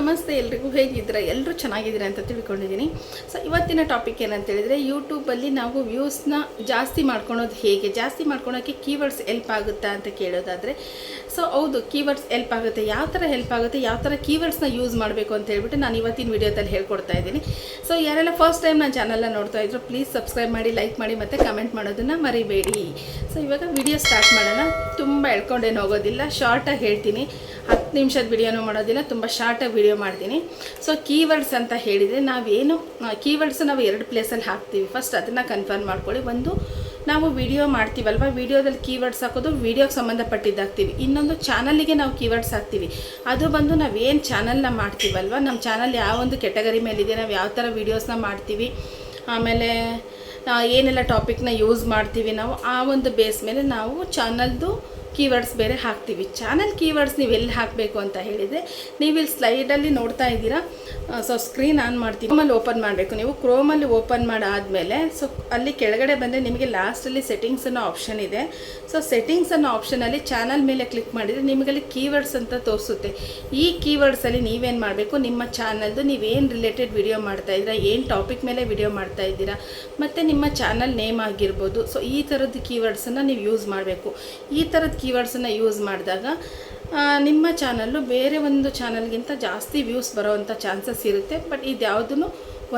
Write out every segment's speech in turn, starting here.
ನಮಸ್ತೆ ಎಲ್ರಿಗೂ ಹೇಗಿದ್ದೀರಾ ಎಲ್ಲರೂ ಚೆನ್ನಾಗಿದ್ದೀರಾ ಅಂತ ತಿಳ್ಕೊಂಡಿದ್ದೀನಿ. ಸೊ ಇವತ್ತಿನ ಟಾಪಿಕ್ ಏನಂತ ಹೇಳಿದರೆ, ಯೂಟ್ಯೂಬಲ್ಲಿ ನಾವು ವ್ಯೂಸ್ನ ಜಾಸ್ತಿ ಮಾಡ್ಕೊಳೋದು ಹೇಗೆ, ಜಾಸ್ತಿ ಮಾಡ್ಕೊಳೋಕ್ಕೆ ಕೀವರ್ಡ್ಸ್ ಹೆಲ್ಪ್ ಆಗುತ್ತಾ ಅಂತ ಕೇಳೋದಾದರೆ, ಸೊ ಹೌದು, ಕೀವರ್ಡ್ಸ್ ಹೆಲ್ಪ್ ಆಗುತ್ತೆ. ಯಾವ ಥರ ಹೆಲ್ಪ್ ಆಗುತ್ತೆ, ಯಾವ ಥರ ಕೀವರ್ಡ್ಸ್ನ ಯೂಸ್ ಮಾಡಬೇಕು ಅಂತ ಹೇಳ್ಬಿಟ್ಟು ನಾನು ಇವತ್ತಿನ ವಿಡಿಯೋದಲ್ಲಿ ಹೇಳ್ಕೊಡ್ತಾ ಇದ್ದೀನಿ. ಸೊ ಯಾರೆಲ್ಲ ಫಸ್ಟ್ ಟೈಮ್ ನನ್ನ ಚಾನಲ್ನ ನೋಡ್ತಾ ಇದ್ರು, ಪ್ಲೀಸ್ ಸಬ್ಸ್ಕ್ರೈಬ್ ಮಾಡಿ, ಲೈಕ್ ಮಾಡಿ ಮತ್ತು ಕಮೆಂಟ್ ಮಾಡೋದನ್ನು ಮರಿಬೇಡಿ. ಸೊ ಇವಾಗ ವಿಡಿಯೋ ಸ್ಟಾರ್ಟ್ ಮಾಡೋಣ. ತುಂಬ ಎಳ್ಕೊಂಡೇನು ಹೋಗೋದಿಲ್ಲ, ಶಾರ್ಟಾಗಿ ಹೇಳ್ತೀನಿ. 10 ನಿಮಿಷದ ವಿಡಿಯೋನೂ ಮಾಡೋದಿಲ್ಲ, ತುಂಬ ಶಾರ್ಟಾಗಿ ವಿಡಿಯೋ ಮಾಡ್ತೀನಿ. ಸೊ ಕೀವರ್ಡ್ಸ್ ಅಂತ ಹೇಳಿದರೆ, ನಾವೇನು ಕೀವರ್ಡ್ಸ್ ನಾವು 2 ಪ್ಲೇಸಲ್ಲಿ ಹಾಕ್ತೀವಿ. ಫಸ್ಟ್ ಅದನ್ನು ಕನ್ಫರ್ಮ್ ಮಾಡ್ಕೊಳ್ಳಿ. ಒಂದು, ನಾವು ವಿಡಿಯೋ ಮಾಡ್ತೀವಲ್ವ, ವಿಡಿಯೋದಲ್ಲಿ ಕೀವರ್ಡ್ಸ್ ಹಾಕೋದು ವಿಡಿಯೋಗೆ ಸಂಬಂಧಪಟ್ಟಿದ್ದಾಗ್ತೀವಿ. ಇನ್ನೊಂದು, ಚಾನಲ್ಲಿಗೆ ನಾವು ಕೀವರ್ಡ್ಸ್ ಹಾಕ್ತೀವಿ. ಅದು ಬಂದು ನಾವೇನು ಚಾನಲ್ನ ಮಾಡ್ತೀವಲ್ವ, ನಮ್ಮ ಚಾನಲ್ ಯಾವ ಒಂದು ಕೆಟಗರಿ ಮೇಲಿದೆ, ನಾವು ಯಾವ ಥರ ವೀಡಿಯೋಸ್ನ ಮಾಡ್ತೀವಿ, ಆಮೇಲೆ ಏನೆಲ್ಲ ಟಾಪಿಕ್ನ ಯೂಸ್ ಮಾಡ್ತೀವಿ, ನಾವು ಆ ಒಂದು ಬೇಸ್ ಮೇಲೆ ನಾವು ಚಾನಲ್ದು ಕೀವರ್ಡ್ಸ್ ಬೇರೆ ಹಾಕ್ತೀವಿ. ಚಾನಲ್ ಕೀವರ್ಡ್ಸ್ ನೀವು ಎಲ್ಲಿ ಹಾಕಬೇಕು ಅಂತ ಹೇಳಿದರೆ, ನೀವು ಇಲ್ಲಿ ಸ್ಲೈಡಲ್ಲಿ ನೋಡ್ತಾ ಇದ್ದೀರಾ. ಸೊ ಸ್ಕ್ರೀನ್ ಆನ್ ಮಾಡ್ತೀನಿ, ಕ್ರೋಮಲ್ಲಿ ಓಪನ್ ಮಾಡಬೇಕು. ನೀವು ಕ್ರೋಮಲ್ಲಿ ಓಪನ್ ಮಾಡಾದಮೇಲೆ ಸೊ ಅಲ್ಲಿ ಕೆಳಗಡೆ ಬಂದರೆ ನಿಮಗೆ ಲಾಸ್ಟಲ್ಲಿ ಸೆಟ್ಟಿಂಗ್ಸ್ ಅನ್ನೋ ಆಪ್ಷನ್ ಇದೆ. ಸೊ ಸೆಟ್ಟಿಂಗ್ಸ್ ಅನ್ನೋ ಆಪ್ಷನಲ್ಲಿ ಚಾನಲ್ ಮೇಲೆ ಕ್ಲಿಕ್ ಮಾಡಿದರೆ ನಿಮಗಲ್ಲಿ ಕೀವರ್ಡ್ಸ್ ಅಂತ ತೋರಿಸುತ್ತೆ. ಈ ಕೀವರ್ಡ್ಸಲ್ಲಿ ನೀವೇನು ಮಾಡಬೇಕು, ನಿಮ್ಮ ಚಾನಲ್ದು ನೀವೇನು ರಿಲೇಟೆಡ್ ವಿಡಿಯೋ ಮಾಡ್ತಾಯಿದ್ದೀರಾ, ಏನು ಟಾಪಿಕ್ ಮೇಲೆ ವಿಡಿಯೋ ಮಾಡ್ತಾಯಿದ್ದೀರಾ, ಮತ್ತು ನಿಮ್ಮ ಚಾನಲ್ ನೇಮ್ ಆಗಿರ್ಬೋದು. ಸೊ ಈ ಥರದ್ದು ಕೀವರ್ಡ್ಸನ್ನು ನೀವು ಯೂಸ್ ಮಾಡಬೇಕು. ಈ ಥರದ ಕೀವರ್ಡ್ಸನ್ನು ಯೂಸ್ ಮಾಡಿದಾಗ ನಿಮ್ಮ ಚಾನಲ್ಲು ಬೇರೆ ಒಂದು ಚಾನಲ್ಗಿಂತ ಜಾಸ್ತಿ ವ್ಯೂಸ್ ಬರೋವಂಥ ಚಾನ್ಸಸ್ ಇರುತ್ತೆ. ಬಟ್ ಇದ್ಯಾವುದೂ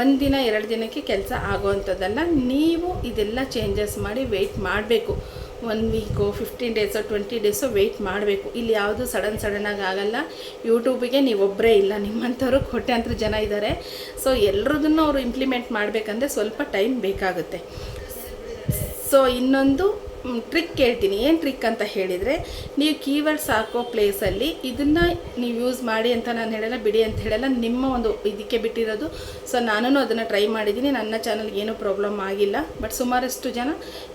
1 ದಿನ 2 ದಿನಕ್ಕೆ ಕೆಲಸ ಆಗೋವಂಥದ್ದಲ್ಲ. ನೀವು ಇದೆಲ್ಲ ಚೇಂಜಸ್ ಮಾಡಿ ವೆಯ್ಟ್ ಮಾಡಬೇಕು. 1 ವೀಕೋ 15 ಡೇಸೋ 20 ಡೇಸೋ ವೆಯ್ಟ್ ಮಾಡಬೇಕು. ಇಲ್ಲಿ ಯಾವುದು ಸಡನ್ನಾಗಿ ಆಗಲ್ಲ. ಯೂಟ್ಯೂಬಿಗೆ ನೀವೊಬ್ಬರೇ ಇಲ್ಲ, ನಿಮ್ಮಂಥವ್ರು ಕೋಟ್ಯಾಂತರ ಜನ ಇದ್ದಾರೆ. ಸೊ ಎಲ್ಲರದನ್ನು ಅವರು ಇಂಪ್ಲಿಮೆಂಟ್ ಮಾಡಬೇಕಂದ್ರೆ ಸ್ವಲ್ಪ ಟೈಮ್ ಬೇಕಾಗುತ್ತೆ. ಸೊ ಇನ್ನೊಂದು ಟ್ರಿಕ್ ಹೇಳ್ತೀನಿ. ಏನು ಟ್ರಿಕ್ ಅಂತ ಹೇಳಿದರೆ, ನೀವು ಕೀವರ್ಡ್ಸ್ ಹಾಕೋ ಪ್ಲೇಸಲ್ಲಿ ಇದನ್ನು ನೀವು ಯೂಸ್ ಮಾಡಿ ಅಂತ ನಾನು ಹೇಳಲ್ಲ, ಬಿಡಿ ಅಂತ ಹೇಳಲ್ಲ, ನಿಮ್ಮ ಒಂದು ಇದಕ್ಕೆ ಬಿಟ್ಟಿರೋದು. ಸೊ ನಾನು ಅದನ್ನು ಟ್ರೈ ಮಾಡಿದ್ದೀನಿ, ನನ್ನ ಚಾನಲ್ಗೆ ಏನೂ ಪ್ರಾಬ್ಲಮ್ ಆಗಿಲ್ಲ. ಬಟ್ ಸುಮಾರಷ್ಟು ಜನ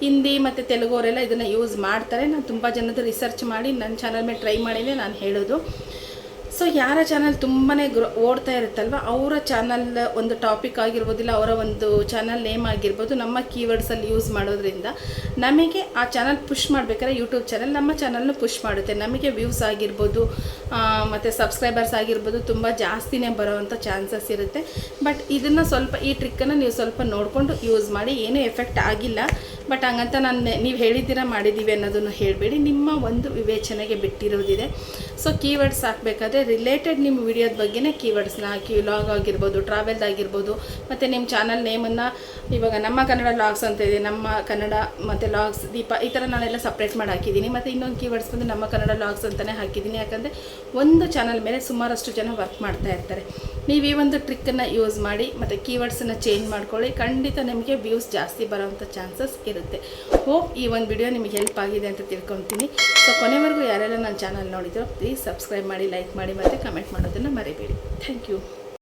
ಹಿಂದಿ ಮತ್ತು ತೆಲುಗುವರೆಲ್ಲ ಇದನ್ನು ಯೂಸ್ ಮಾಡ್ತಾರೆ. ನಾನು ತುಂಬ ಜನದ ರಿಸರ್ಚ್ ಮಾಡಿ ನನ್ನ ಚಾನಲ್ ಮೇಲೆ ಟ್ರೈ ಮಾಡಿನೇ ನಾನು ಹೇಳೋದು. ಸೊ ಯಾರ ಚಾನಲ್ ತುಂಬಾ ಓಡ್ತಾ ಇರುತ್ತಲ್ವ, ಅವರ ಚಾನಲ್ ಒಂದು ಟಾಪಿಕ್ ಆಗಿರ್ಬೋದಿಲ್ಲ, ಅವರ ಒಂದು ಚಾನಲ್ ನೇಮ್ ಆಗಿರ್ಬೋದು, ನಮ್ಮ ಕೀವರ್ಡ್ಸಲ್ಲಿ ಯೂಸ್ ಮಾಡೋದ್ರಿಂದ ನಮಗೆ ಆ ಚಾನಲ್ ಪುಷ್ ಮಾಡಬೇಕಾದ್ರೆ ಯೂಟ್ಯೂಬ್ ಚಾನಲ್ ನಮ್ಮ ಚಾನಲ್ನು ಪುಷ್ ಮಾಡುತ್ತೆ. ನಮಗೆ ವ್ಯೂಸ್ ಆಗಿರ್ಬೋದು ಮತ್ತು ಸಬ್ಸ್ಕ್ರೈಬರ್ಸ್ ಆಗಿರ್ಬೋದು ತುಂಬ ಜಾಸ್ತಿನೇ ಬರೋವಂಥ ಚಾನ್ಸಸ್ ಇರುತ್ತೆ. ಬಟ್ ಇದನ್ನು ಸ್ವಲ್ಪ, ಈ ಟ್ರಿಕ್ಕನ್ನು ನೀವು ಸ್ವಲ್ಪ ನೋಡಿಕೊಂಡು ಯೂಸ್ ಮಾಡಿ. ಏನೂ ಎಫೆಕ್ಟ್ ಆಗಿಲ್ಲ. ಬಟ್ ಹಂಗಂತ ನೀವು ಹೇಳಿದ್ದೀರಾ ಮಾಡಿದ್ದೀವಿ ಅನ್ನೋದನ್ನು ಹೇಳಬೇಡಿ, ನಿಮ್ಮ ಒಂದು ವಿವೇಚನೆಗೆ ಬಿಟ್ಟಿರೋದಿದೆ. ಸೊ ಕೀವರ್ಡ್ಸ್ ಹಾಕಬೇಕಾದ್ರೆ ರಿಲೇಟೆಡ್ ನಿಮ್ಮ ವಿಡಿಯೋದ ಬಗ್ಗೆನೇ ಕೀವರ್ಡ್ಸ್ನ ಹಾಕಿ. ವ್ಲಾಗ್ ಆಗಿರ್ಬೋದು, ಟ್ರಾವೆಲ್ದಾಗಿರ್ಬೋದು, ಮತ್ತು ನಿಮ್ಮ ಚಾನಲ್ ನೇಮನ್ನು ಇವಾಗ ನಮ್ಮ ಕನ್ನಡ ಲಾಗ್ಸ್ ಅಂತ ಇದೆ, ನಮ್ಮ ಕನ್ನಡ ಮತ್ತು ಲಾಗ್ಸ್ ದೀಪ, ಈ ಥರ ನಾನೆಲ್ಲ ಸಪ್ರೇಟ್ ಮಾಡಿ ಹಾಕಿದ್ದೀನಿ. ಮತ್ತು ಇನ್ನೊಂದು ಕೀವರ್ಡ್ಸ್ ಬಂದು ನಮ್ಮ ಕನ್ನಡ ಲಾಗ್ಸ್ ಅಂತಲೇ ಹಾಕಿದ್ದೀನಿ. ಯಾಕಂದರೆ ಒಂದು ಚಾನಲ್ ಮೇಲೆ ಸುಮಾರಷ್ಟು ಜನ ವರ್ಕ್ ಮಾಡ್ತಾ ಇರ್ತಾರೆ. ನೀವು ಈ ಒಂದು ಟ್ರಿಕ್ಕನ್ನು ಯೂಸ್ ಮಾಡಿ ಮತ್ತು ಕೀವರ್ಡ್ಸನ್ನು ಚೇಂಜ್ ಮಾಡ್ಕೊಳ್ಳಿ. ಖಂಡಿತ ನಿಮಗೆ ವ್ಯೂಸ್ ಜಾಸ್ತಿ ಬರೋವಂಥ ಚಾನ್ಸಸ್ ಇರುತ್ತೆ. ಹೋಪ್ ಈ ಒಂದು ವಿಡಿಯೋ ನಿಮಗೆ ಹೆಲ್ಪ್ ಆಗಿದೆ ಅಂತ ತಿಳ್ಕೊತೀನಿ. ಸೊ ಕೊನೆವರೆಗೂ ಯಾರೆಲ್ಲ ನನ್ನ ಚಾನಲ್ ನೋಡಿದ್ರು, ಪ್ಲೀಸ್ ಸಬ್ಸ್ಕ್ರೈಬ್ ಮಾಡಿ, ಲೈಕ್ ಮಾಡಿ ಮತ್ತು ಕಮೆಂಟ್ ಮಾಡೋದನ್ನು ಮರಿಬೇಡಿ. Thank you.